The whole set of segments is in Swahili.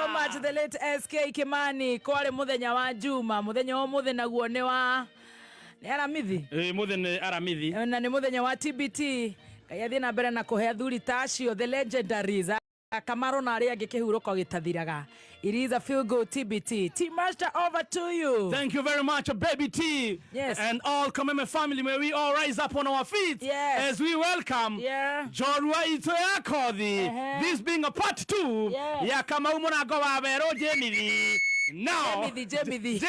so much the late SK Kimani. Kwale muthenya wa Juma, muthenya wa muthe naguo ni wa ni aramithi. Muthe ni aramithi. Na ni muthenya wa TBT. Kayathi na mbere na kuhe thuri tacio the legendaries. Kamaro na aria angi kihuruko gitathiraga. It is a feel good TBT. T Master, over to you. Thank you very much, baby T. Yes. And all Kameme family, may we all rise up on our feet as we welcome Jorua Itoya Kodhi. This being a part 2 ya kama umuna go wabero Jemithi. Now Jemithi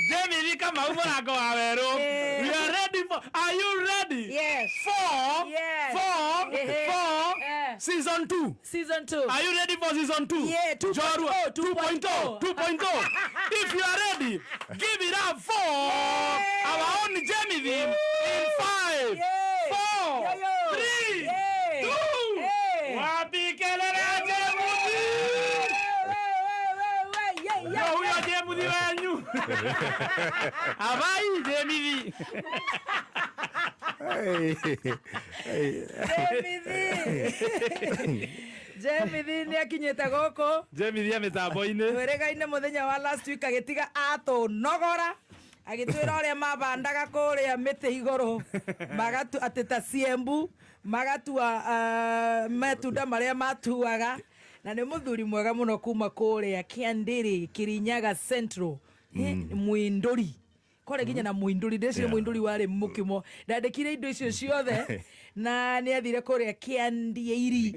Jemithi kama umuna go wabero. We are ready for. Are you ready? Yes. For season 2. Season 2. Are you ready for season 2? Yeah, 2.0. 2.0. If you are ready, give it up for our own Jemithi in 5, 4, 3, 2. Wapi kelele Jemithi? Huyo Jemithi wenyu. Abai Jemithi. Jemithi ni akinyete goko. Jemithi ametambo-ini. Weregaine muthenya wa last week agitiga atunogora. Agitwira uria mabandaga kuria miti iguru. Magatu ateta Siembu, magatua matunda maria matuaga. Na ni muthuri mwega muno kuma kuria Kiandiri, Kirinyaga Central. Muinduri. Kore ginya na muinduri ndeci muinduri wari mukimo ndandikire indo icio ciothe na ni athire kuria Kiandiiri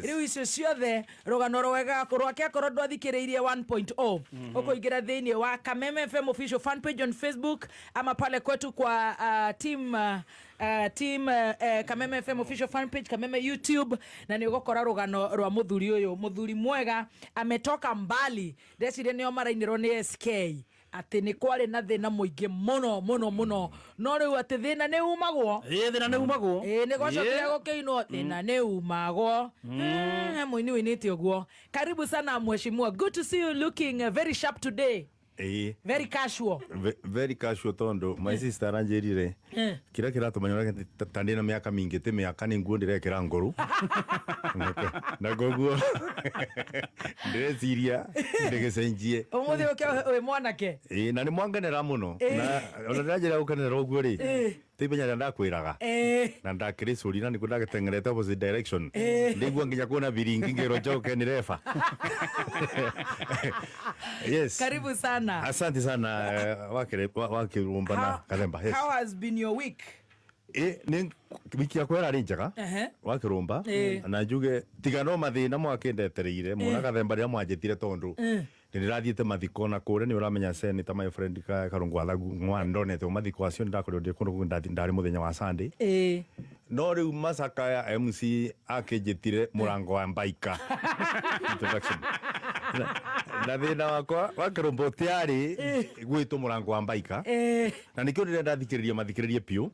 riu icio ciothe rugano rwega rwake akorwo ndwathikiriirie 1.0 ukuingira thiini wa Kameme FM official fan page on Facebook ama pale kwetu kwa team Kameme FM official fan page Kameme YouTube na ni ugokora rugano rwa muthuri uyu muthuri mwega ametoka mbali ndecire nio marainirwo ni SK ati ni kwari na thina muingi muno no riu ati thina ni umagwo thina ni umagwo ni gocokire gukiinwo thina ni umagwo muini winite uguo. Karibu sana mheshimiwa, good to see you looking very sharp today. Very casual. Very casual tondo. My sister anjerire. Kira tumanyora tandina miaka mingi te miaka ni nguo ndirekera ngoru. Na goguo. Ndeciria ndigecenjie. Umuthi uke we mwanake. Na ni mwanganera muno. Na ona ndajira ukanera uguo ri. Tibenya ndakwiraga. Na ndakiricuri na nikuo ndagetengerete opposite direction. Ndigua nginya kuona viringi ngero joke ni refa. Yes. Karibu sana. Asante sana wakirumba na Kathemba. Yes. How has been your week? Ni wiki yakwa yari njega wakirumba na njuge tigano mathina mwakindetereire muna Kathemba ria mwanjitire tondu ndirathiete mathiko na kure ni uramenya Senator my friend Karungu Athagu ndonete mathiko acio ndakorio ndi kundu ndari muthenya wa Sunday no riu macaka ya MC akinjitire murango wa Mbaika introduction na thina wakwa wakirumba tiari gwitu murango wa Mbaika na nikio ndirenda thikiriria mathikiririe piu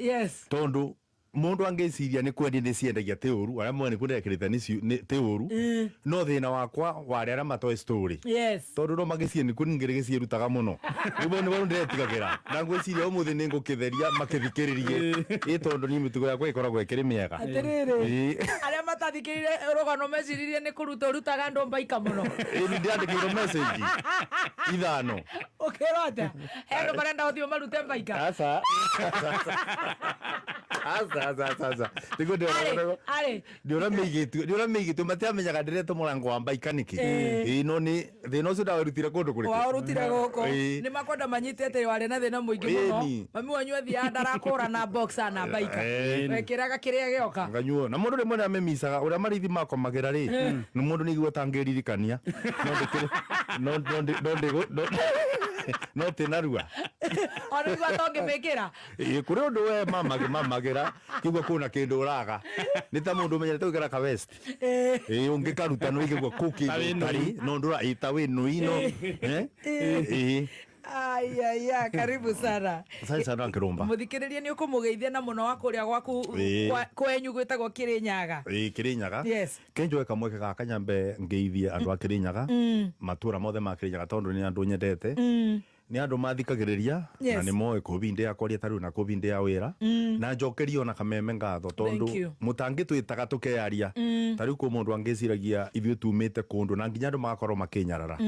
tondu mundu angeciria ni kwendi ni ciendagia teuru aria mwene kundekerete ni teuru no thina wakwa wari aria matoe story tondu no magiciria ni kuningire gicirutaga muno ibo ni boru ndiretigagira na ngwiciria umuthi ni ngukitheria makithikiririe tondu ni mitugo yakwa ikoragwo ikiri miega atiriri aria matathikirire rugano meciririe ni kuruta rutaga ndo Mbaika muno ni ndiandikire message ithano ukirota hero barenda uthio marute Mbaika asa Tigo ndiora migitu matiamenyaga ndirete murango wa Mbaika niki no ni thina ucio ndawerutire kundu kuriki warutire goko ni makonda manyitete wale na thina muingi muno mami wanyu athia ndarakura na boxer na Mbaika wekiraga kiria gioka nganyuo na mundu rimwe amemisaga uria marithi makwa magera ri ni mundu ni igwa tangiririkania no tinarua ona igwa tonge mekira kuri undu we mamagira kigwa kuna kindu uraga ni ta mundu menyete ukira ka west ungikaruta no igwa kuki tari no ndura itawe no ino Aya, karibu sana. Asante sana Kirumba. Muthikiriria ni ukumugeithia na muno wa kuria gwaku kwenyu gwitagwo Kirinyaga. Kirinyaga. Yes. Kenjo kamweke ga kanyambe ngeithia andu a Kirinyaga. Matura mothe ma Kirinyaga tondu ni andu nyendete. ni andu mathikagiriria na ni moe covid ya kwaria taru na covid ya wira na njokerio na kameme ngatho tondu mutangitwitaga tukearia tariu ko mundu angiciragia ithuĩ tumite kundu na nginya andu magakorwo makinyarara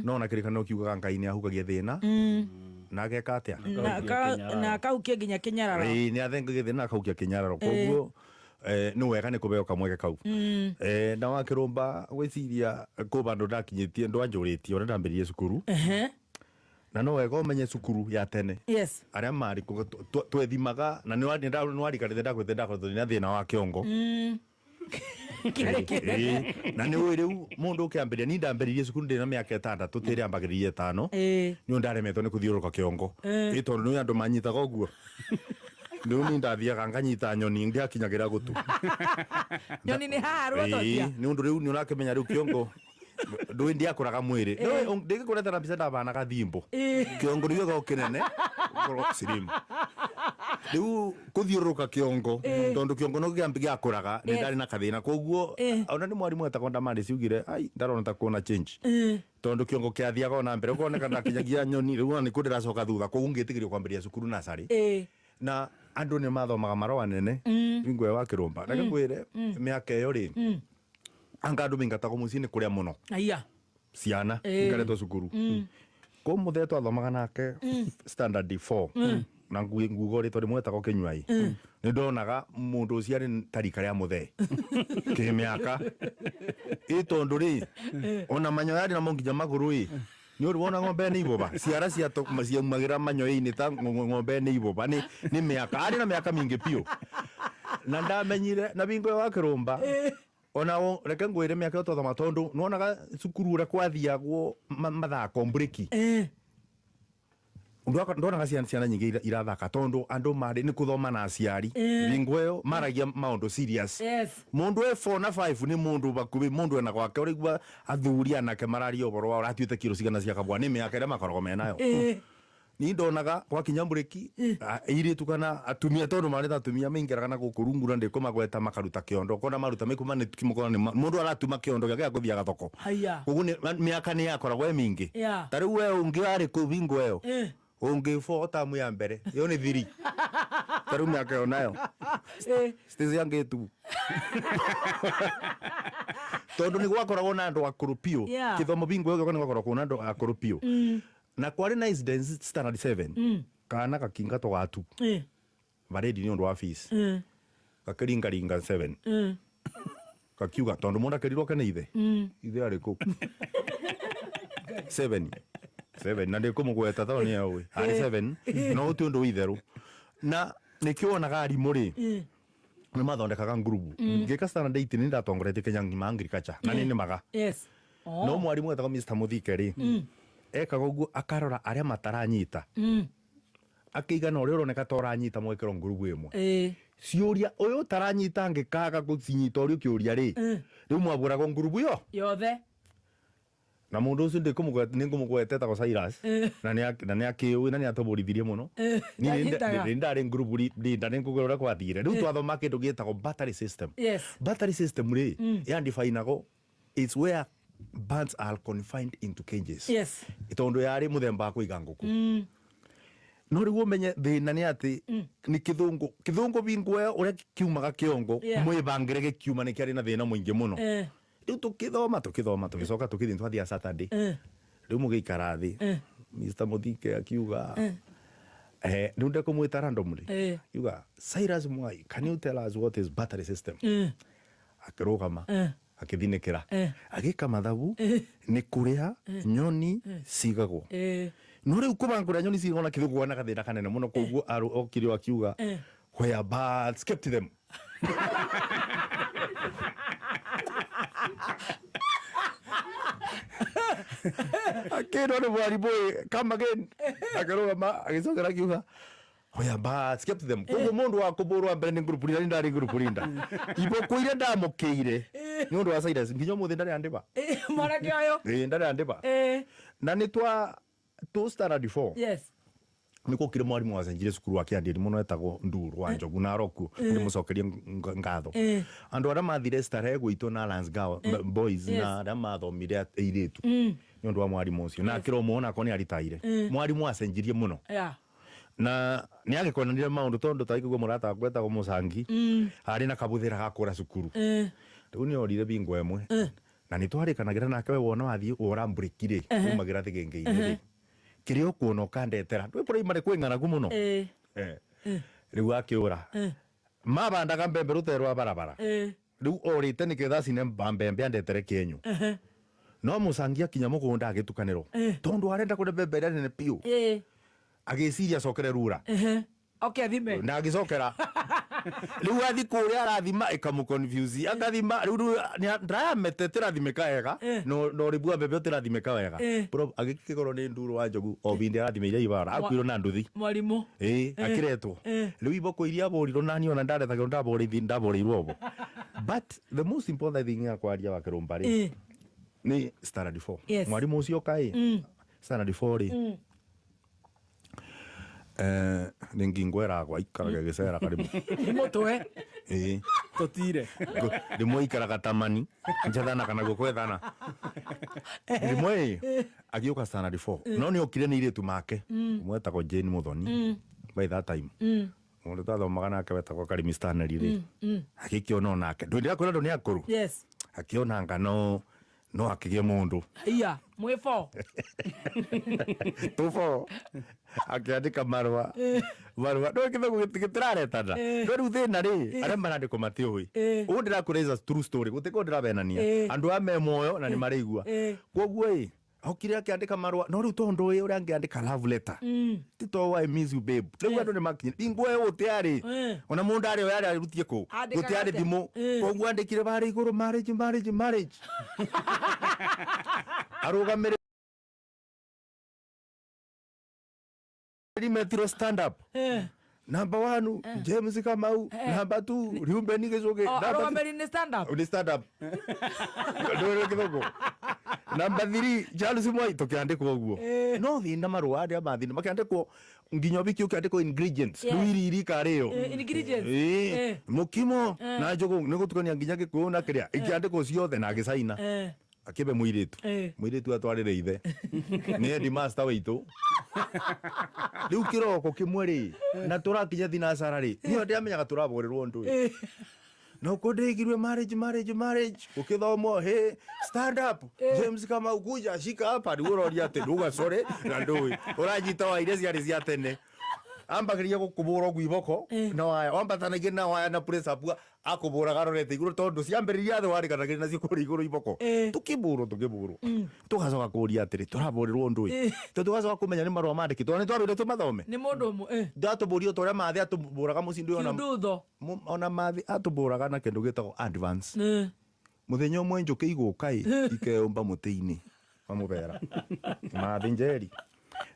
no na kirikano kiugaga Ngai ni ahugagia thina na ageka atia na akaukia nginya kinyararo ni athengagia thina akaukia kinyararo koguo ni wega ni kubeo kamweke kau na wakirumba gwiciria ko bandu ndakinyitie ndwanjuritie ora ndambiririe cukuru na no wega umenye cukuru ya tene aria mari twethimaga na ni warikanite ndakwite ndakorwo na thina wa kiongo na ni riu mundu ukiambiria ni ndambiririe cukuru ndina miaka 6 tutire ambagiririe 5 ni ndaremetwo ni kuthiuruka kiongo tondu ni andu manyitaga uguo ndu ni ndathiaga nganyita nyoni ngiakinyagira gutu nyoni ni haru totia ni undu riu ni urakimenya riu kiongo ndu ndi akuraga mwiri ndigikureta na mbica ndabana gathimbo kiongo riu go kinene koro sirimu riu kuthiuruka kiongo tondu kiongo no giambi akuraga ni ndari na kathina koguo ona ni mwarimu etagwo Ndamandi ciugire ai ndarona ta kuona change tondu kiongo kiathiaga na mbere ukoneka ndakinyagia nyoni riu ni kundiracoka thutha koguo ngitigirio kwambiria cukuru nasari na andu ni mathomaga marwa nene ngwe wa kirumba reke ngwire miaka iyo ri anga andu mingatago mucini kuria muno aya ciana ngaretwo cukuru ko muthe twathomaga nake standard 4 na ngugo ri tori mwetagwo Kinywai ni ndonaga mundu ucio ari tarika ria muthe ki miaka tondu ri ona manyoyari na monginya maguru ni uri wona ng'ombe ni iboba ciara cia to maciumagira manyoyi-ini ta ng'ombe ni iboba ni miaka ari na miaka mingi pio na ndamenyire na bingo wa kirumba ona reke ngwire miaka tothoma tondu nuonaga cukuru ura kwathiagwo mathako breki ndonaga ciana nyingi irathaka tondu andu mari ni kuthoma na aciari bingo iyo maragia maundu serious mundu e4 na 5 ni mundu bakubi mundu ena gwake urigwa athuri anake mararia uboro wa ratuite kiro cigana cia kabwa ni miaka ria makoragwo menayo ni ndonaga kwa kinyambureki iritu kana atumia tondu mari atumia mingeraga na gukurungura ndiko magweta makaruta kiondo kona maruta mikuma ni kimukona ni mundu aratuma kiondo gya kuthia thoko ugu ni miaka ni yakoragwo mingi tariu we ungi ari ku bingo iyo ungi fota mu ya mbere yo ni thiri tariu miaka yo nayo stizi yange tu tondu ni gwakoragwo na andu akurupio kithomo bingo iyo ni gwakoragwo na andu akurupio na kwari na incidents standard 7 kana kakinga to watu baredi ni undu wa fees kakiringa 7 kakiuga tondu mundu akirirwo kana ithe ari ku 7 na ndiko mugweta tawo ni yawe ari 7 no uti undu itheru na nikiona arimu ri ni mathondekaga ngurubu ngika standard 8 ni ndatongorete Kenya ngima agriculture na ni maga no mwarimu etagwo Mr Muthike ri eka gugu akarora aria mataranyita akigana uri uroneka toranyita mwekero ngurubu imwe ciuria uyu taranyita ngikaga gucinyita uri kiuria ri riu mwaburago ngurubu yo yothe na mundu ucio ndikumugwete ta Cyrus na ni akiu na ni atoborithirie muno ni ndari ngurubu ndari ngugurura kwathire riu twathoma kindu gietagwo battery system ri ya definago it's where birds are confined into cages tondu yari muthemba wa kuiga nguku no riu umenye thina ni ati ni kithungu bingo uria kiumaga kiongo mwibangire gikiuma ni kiari na thina muingi muno riu tukithoma tugicoka tukithii twathia Saturday riu mugikara thi Mr Muthike akiuga riu ndakumwita randomly yuga Cyrus Mwai, can you tell us what is battery system akirugama akithinikira agika mathabu ni kuria nyoni cigagwo no riu kubangura nyoni cigagwo na kithugu na gathina kanene muno koguo okiri akiuga where birds kept them akero ni mwari boy come again akarugama agicokera akiuga where birds kept them koguo mundu wa kuburwa mbere ni group rinda ndari group rinda ibo kuire ndamukiire ni undu wa Cyrus nginyo muthi ndari andiba mwanake oyo ndari andiba na ni twa standard 4 niko kire mwarimu wacenjire cukuru akiandiri muno etagwo Nduru wa Njogu na Roku ni mucokerie ngatho andu ara mathire starehe gwitũ na Lance Girl boys na ara mathomire airitu ni undu wa mwarimu ucio na kiro muona ko ni aritaire mwarimu acenjirie muno na ni agikonanire maundu tondu taigwo murata gwetagwo Mucangi ari na kabuthira gakura cukuru riu ni orire bingo emwe na ni twarikanagira nake we wona wathie urambrekire umagira thigengeire kirio kuona ukandetera ndwe primary kwingana kumuno riu akiura mabandaga mbembe ruterwa barabara riu orite niketha cine mbembe andetere Kenyu no Mucangi akinya mugunda agitukaniro tondu arenda kune mbembe nene piu agiciria cokere rura okay thime na agicokera riu athi kuria arathima ikamuconfuse akathima riu ndirametetera thimeka wega no ribua mbembe utirathimeka wega bro agikigoro ni Nduru wa Njogu o bindi arathimeire ibara akwiro na nduthi mwarimu akiretwo riu iboko iria borirwo nani ona ndarethagwo ndaborirwo bo but the most important thing ya kwaria wa Kirumba ri ni standard 4 mwarimu ucio kai standard 4 ri ningingwera gwa ikaraga gicera karimu mutwe totire rimwe ikaraga tamani njathana kana gukwethana rimwe agiuka standard 4 no ni okire ni iritu make mwetagwo Jane Muthoni by that time mundu tathomaga nake wetagwo Karimi Stanley ri agikiona nake ndwira kwira ndo ni akuru akiona ngano no akigie mundu iya mwefo tufo akiandika marwa no kitho gitiraretana no riu thina ri aria marandiko matiui u ndirakureza true story gutiko ndirabenania andu ame moyo na ni marigua koguo okire akiandika marwa no riu tondu uyu uria angiandika love letter tito I miss you babe riu andu ni makinye ingwe utiari ona mundu ari yari arutie ku gutiari thimu koguo andikire bari iguru marriage arugamire metro stand up number 1 James Kamau number 2 Ruben Gizoge number ni stand up ndo kidogo number 3 Charles Moi tukiandikwo uguo no thinda marwa aria mathina makiandikwo nginyo biki ukiandikwo ingredients ruiri iri kario ingredients mukimo na Njogu nigutukania nginya gikuyu na kiria ikiandikwo ciothe na gicaina akibe muiritu atwarire ithe ni headmaster witu riu kiroko kimwe ri na turakinya thinacara ri niyo ndiamenyaga turaborirwo ndu no kodegirwe marriage ukithomo stand up James Kamau kuja shika hapa riuroria ati nduga sore na ndui uranyita wa ile ciari cia tene ambagiria gukubura gwiboko no waya wambatanagia na waya na press up akubura garorete iguru tondu ciambiriria the wari kanagira nacio kuri iguru iboko tukiburu tugacoka kuria atiri turaburirwo ndui tugacoka kumenya ni marwa mandikitwo ni twabire tumathome ni mundu umwe ndatuburio toria mathi atuburaga mucindu ona mathi atuburaga na kindu gitagwo advance muthenya umwe Njuki igukai ikeumba mutiini mamubera mathi njeri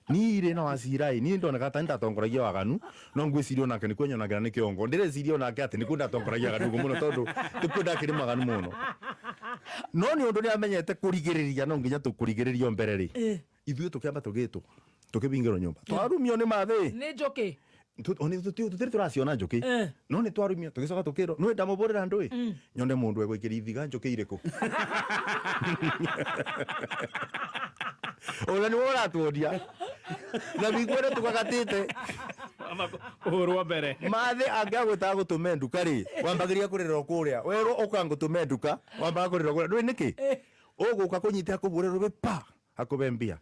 ni ire na wasirai ni ndona kata ndatongoragia waganu no ngwicirio nake ni kwenyonagira ni kiongo ndirecirio nake ati ni kunda tongoragia waganu muno tondu tikunda kiri maganu muno no ni undu ni amenyete kurigiriria no nginya tukurigiririo mbere ri ithuĩ tukiamba tugitu tukibingirwo nyumba twarumio ni mathi ni Njuki oni tutiri turaciona Njuki no ni twarumio tugicoka tukirwo no ndamuburira ndui nyone mundu egwikira ithiga Njuki iriku ola ni wora tuodia na bigwere tukagatite uhuru mbere mathi angagwita gutume nduka ri wambagiria kurira kuria weru ukangutume nduka wambaga kurira kuria ndui niki uguka kunyita kuburira be pa akubembia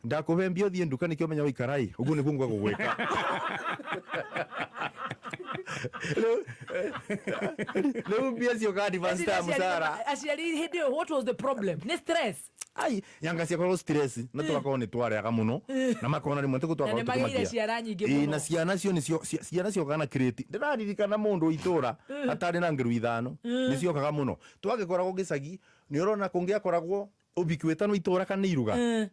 ndakubembia thie nduka nikio menya wikarai uguo ni gungwa gugwika leo bia sio kadi basta musara actually hidi what was the problem ni stress ai yanga cia kwa stress na tukakona ni twariaga muno na makona rimwe tukutwaka tumagia na ciana cio nicio ciana cio kana create ndiraririkana mundu itura atari na ngiru ithano nicio kaga muno twagikoragwo gicagi ni urona kungia koragwo ubikwetano itura kana iruga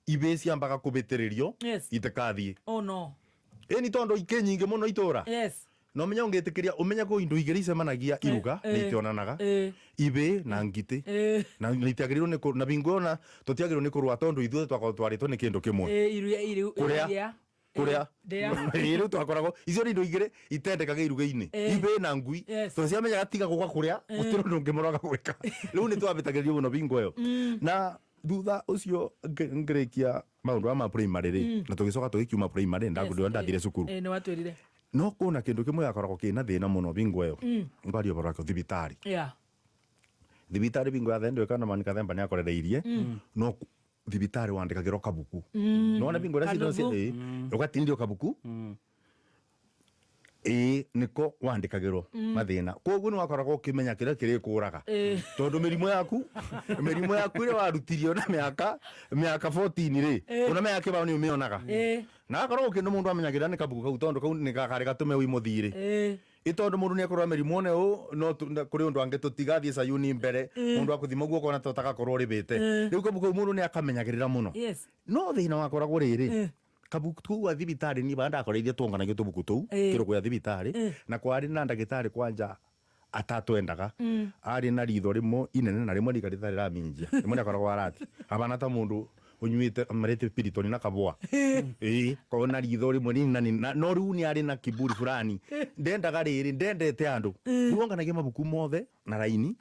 ibesi ambaga kubitiririo itakathie oh no ni tondo ikenyinge muno itura no menya ungetikiria umenya ko indu igiri cemanagia iruga nitionanaga ibe na ngiti na nitiagiriro ni na bingo na tutiagiriro ni kurwa tondu ithuĩ twakao twaritwo ni kindu kimwe iria kuria riu twakoragwo icio ni indo igire itendekaga iruga-ini ibe na ngui to ciamenyaga tiga gukwa kuria gutiro ndungimuraga gwika riu ni twambitagirio muno bingo iyo na thutha ucio ngirikia maundu ma primary ri na tugicoka tugikiuma primary ndagudio ndathire cukuru ni watwirire no kuna kindu kimwe gakoragwo kina thina muno bingo iyo ngario barako thibitari thibitari bingo ya thendo kana mani kathemba ni akorereirie no thibitari wandikagirwo kabuku nona bingo racio cio ugatindio kabuku niko wandikagirwo mathina koguo ni wakoragwo ukimenya kira kirikuraga tondu mirimo yaku ire warutirio na miaka 14 ri una miaka kibao ni umionaga na akorwo kindu mundu amenyagira ni kabuku kau tondu kau ni gakari gatume wi muthiri itondu mundu ni akorwo mirimo ne no kuri undu ange tutigathie sayuni mbere mundu akuthima guo kona totaga korwo ribite riu kabuku mundu ni akamenyagirira muno no thina wakoragwo riri kabuku tu wa thibitari ni banda akoreithie tuonganagio tubuku tu kiroko ya thibitari na kwari na ndagitari kwanja atatu endaga ari na ritho rimo inene na rimo rikaritari ra minjia rimo ni akoragwo arati abana ta mundu unyuite marete piritoni na kabwa kona ritho rimo ni na no riu ni ari na kiburi fulani ndendaga riri ndendete andu tuonganagia mabuku mothe na raini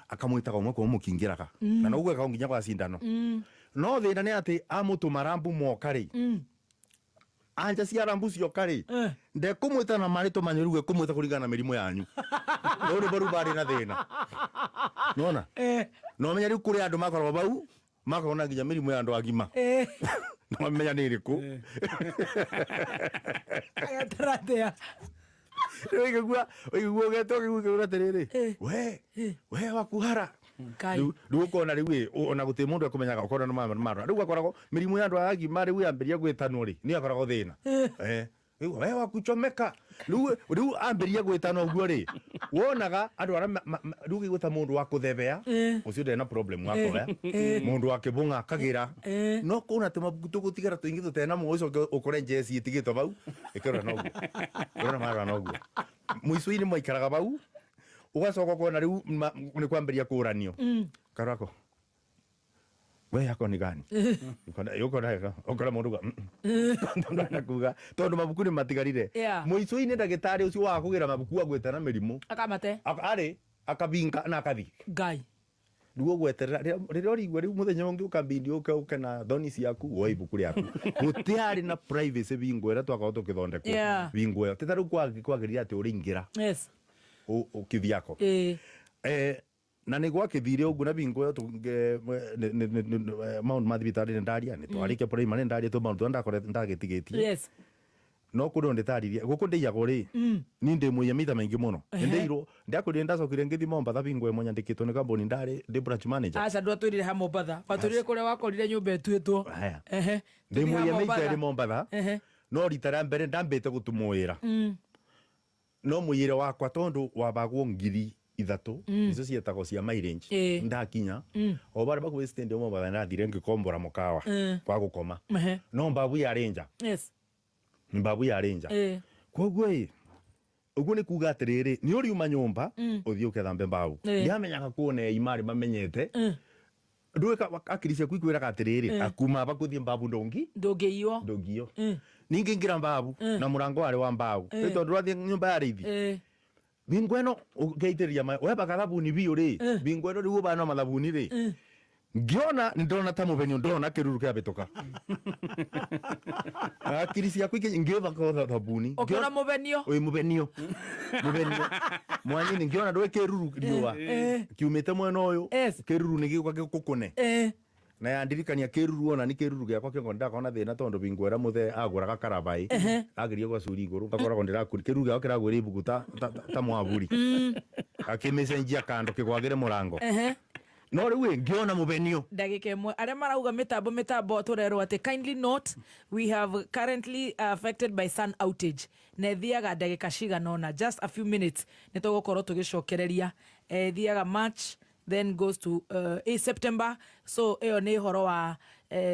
akamwitaga umwe kwa mukingiraga na no gweka nginya kwa sindano no thina ni ati amutu marambu mokari anja cia rambu cio kari ndekumwita na marito manyiruge kumwita kurigana mirimo yanyu no ri baru bari na thina nona no menya riu kuri andu makorwo bau makona nginya mirimo ya andu agima no menya ni iriku agatratea Oigua getoka tiriri we wakuhara riu ukona riu ona guti mundu akumenyaga ukona no mara riu akoragwo mirimo ya andu agima riu yambiria gwitanwo ri ni akoragwo thina we wakuchomeka riu ambiria gwitana uguo ri wonaga andu ara riu gigwita mundu wa kuthebea ucio ndena problem wakora mundu akibunga akagira no kuna tumabuku tugutigara tuingi tutena mu ucio ukore jesi itigito bau ikora no uguo ukora mara no uguo muico-ini mwaikaraga bau ugacoka kuona riu ni kwambiria kuranio karako we yako ni gani ukora mundu kuga tondu mabuku ni matigarire muico-ini ndagitari ucio wa kugira mabuku agwetana mirimo akamate akabinga na akathi ngai riu gweterera riria urigwa riu muthenya ungi ukambindi uke na thoni ciaku wo ibuku riaku gutiari na privacy bingo ira twakao tukithondekwo bingo io tita riu kwagiria ati uringira ukithiako na ni gwakithire uguo na bingo io maundu ma thibitari ni ndaria ni twarike primary ndaria tu maundu ndakore ndagitigitie no kundo nditaririe guku ndiago ri ni ndi muya mita maingi muno ndeiro ndakurire ndacokire ngithi Mombatha bingo imo nyandikitwo ni kambuni ndari ndi branch manager aca ndwatwirire ha Mombatha waturire kuria wakorire nyumba etwitwo ndi muya mita ri Mombatha no ritara mbere ndambite gutumwira no muyire wakwa tondu wabagwo ngiri 3 icio cietagwo cia mileage ndakinya o bara baku stand yo Mombatha ndathire ngikombora mukawa kwa gukoma no mbabu ya ranger mbabu ya ranger koguo uguo ni kuga atiriri ni uri uma nyumba uthie ukethambe mbabu ndiamenyaga kuone imari mamenyete nduika akirisia kwikwira atiriri akuma bakuthie mbabu ndongio ningi ngira mbabu na murango wari wa mbabu tondu rathie nyumba ya rithi bingo eno ugeitiria we bakathabuni biu ri bingo eno riu bana mathabuni ri ngiona ndona ta mubenyo ndona kiruru kia bitoka akirisia kwike ngiva ko thabuni ukiona mubenyo mwanyi ngiona ndwe kiruru riwa kiumite mwena uyu kiruru ni gikuka gikukune na yandirikania kiruru ona ni kiruru giakwa kiongo ndakona thina tondu bingo era muthe aguraga karabai agirie gwa curi iguru gakoragwo ndirakuri kiruru giakwa kiragwira ibuku ta mwaburi akimicenjia kando kigwagire murango no riu ngiona mubenio ndagika imwe aria marauga mitambo turerwo ati kindly note we have currently affected by sun outage na thiaga ndagika ciganona just a few minutes nitugukorwo tugicokereria thiaga March then goes to September so iyo ni horo wa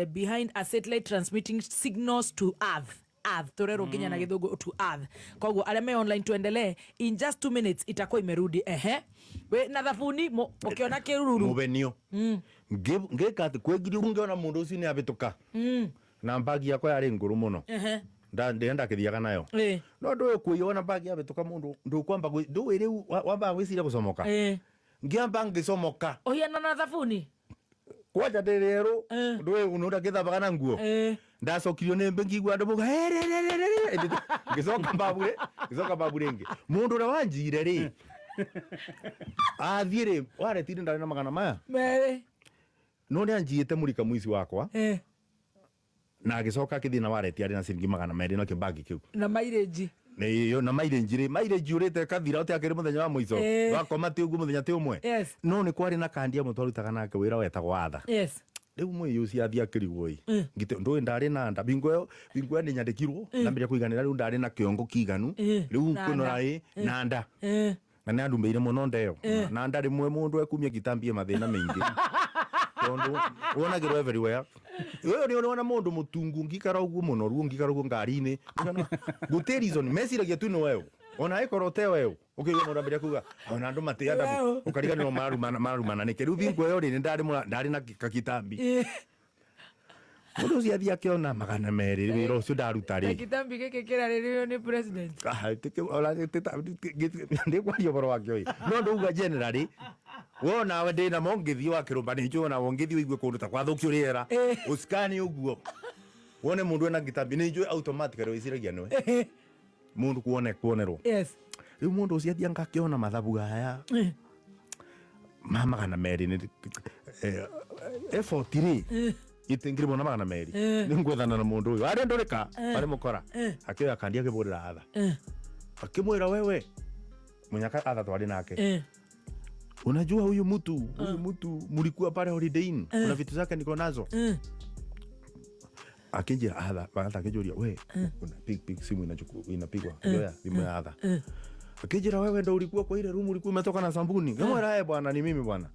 behind a satellite transmitting signals to earth turero nginya na githungu to earth koguo aria me online tuendelee in just 2 minutes itakuwa imerudi we na thabuni ukiona kiruru mubenio ngeka kwegiri ungiona mundu ucio ni abituka na mbagi yakwa yari nguru muno ndenda kithiaga nayo no ndu kuiona bagi abituka mundu ndu kwamba ndu iri wamba gwicira gucomoka ngiamba ngicomoka ohiana na thabuni kwaja ndirero ndu ununda kithabaga na nguo ndacokirio ni mbengi gwa ndu muga ngicoka babure ngi mundu ura wanjire ri athie ri waretire ndari na magana maya no ni anjiite murika muici wakwa na agicoka kithii na wareti ari na ciringi magana meri na kibagi kiu na mileage yo na mileage urite kathira uti akiri muthenya wa muico wakoma ti ugu muthenya ti umwe no ni kwari na kandi amwe twarutaga nake wira wetagwo watha riu muiyu cia athia kirigwo ngite ndu ndari na nda bingo ni nyandikirwo na mbere kuiganira riu ndari na kiongo kiganu riu kunora na nda na ni andu meire muno ndeo na nda rimwe mundu ekumia kitambie mathina maingi tondu wonagirwo everywhere wewe ni ona mundu mutungu ngikara ugu muno ruo ngikara ugu ngari-ini guti reason mesiragia tu no wewe ona ikorote wewe ukiona mundu ambere kuga ona andu matiaga ukariganirwo marumana niki riu bingo yo ri ndari na kakitambi mundu cia thia kiona magana meri wira ucio ndaruta ri kitambi giki kira ririo ni president ndi kwario boro wakio no nduga generally wona we ndina mo ngithio wakirumba ni njona wongithio igwe kundu ta kwathukio riera uskani uguo wone mundu ena kitambi ni njwe automatically wiciragia nwe mundu kuonerwo riu mundu ucio athia ngakiona mathabu haya magana meri ni effort ri itingiri mona magana meri ni ngwethana na mundu uyu ari ndurika ari mukora akioya kandi akiburira atha akimwira wewe munyaka atha twari nake unajua huyu mtu mlikuwa pale holiday kuna vitu zake niko nazo akija atha baada akijuria we kuna big simu inapigwa yoya simu atha akija wewe ndo ulikuwa kwa ile room ulikuwa umetoka na sambuni ngamwera bwana ni mimi bwana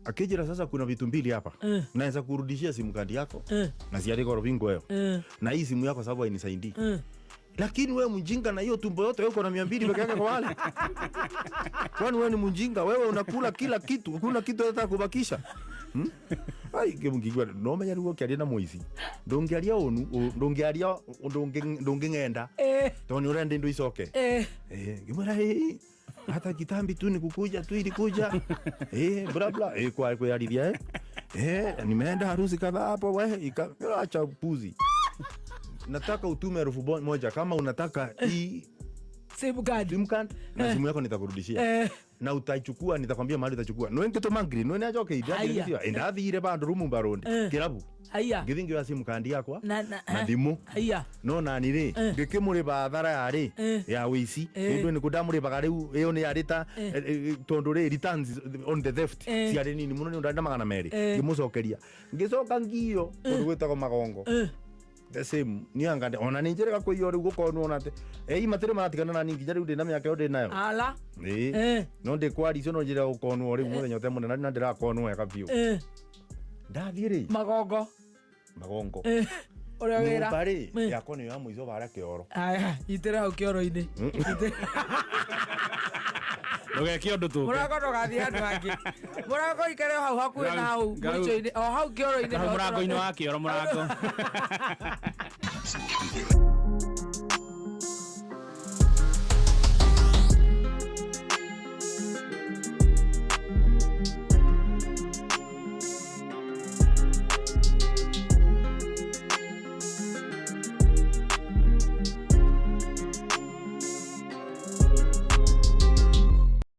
akijira sasa kuna vitu mbili hapa naweza kurudishia simu kadi yako na ziadi kwa robingo wewe na hii simu yako sababu hainisaidii lakini wewe mjinga na hiyo tumbo yote uko na 200 peke yake kwa wale kwani wewe ni mjinga wewe unakula kila kitu hakuna kitu hata kubakisha ai ngimugigwa no menya ruo kiaria na muici ndungiaria onu ndungingenda toni urende ndu icoke ngimwera hata kitambi tu ni kukuja tu ilikuja bla bla kwa yarithia nimeenda harusi kadhaa hapo wewe acha puzi nataka utume 1000 kama unataka hii simu card na simu yako nitakurudishia na utaichukua nitakwambia mahali utachukua no ngito mangri no nyajoke idia ndathire bandu rumu barondi kirabu ngithingi wa simu card yakwa na thimu no nani ri ngikimuri bathara yari ya wici ndu ni kudamuribaga riu iyo ni yarita tondu ri returns on the theft ciari nini muno ni ndanda magana meri ngimucokeria ngicoka ngio ndu gwitagwo magongo the same ni angande ona ni njere gako iyo riu gukorwo ona te matire maratigana na ningi njari ndina miaka yode nayo ala no de kwari icio no njira gukorwo riu muthenya ute munene na ndirakorwo wega biu ndathire magongo ora wera bari yako ni ya muizo bara kioro aya itira hau kioro-ini Ndugeki undu tuke murago ndugathie andu angi murago ikare hau hakuhi na hau muico-ini o hau kioro-ini murango-ini wa kioro murango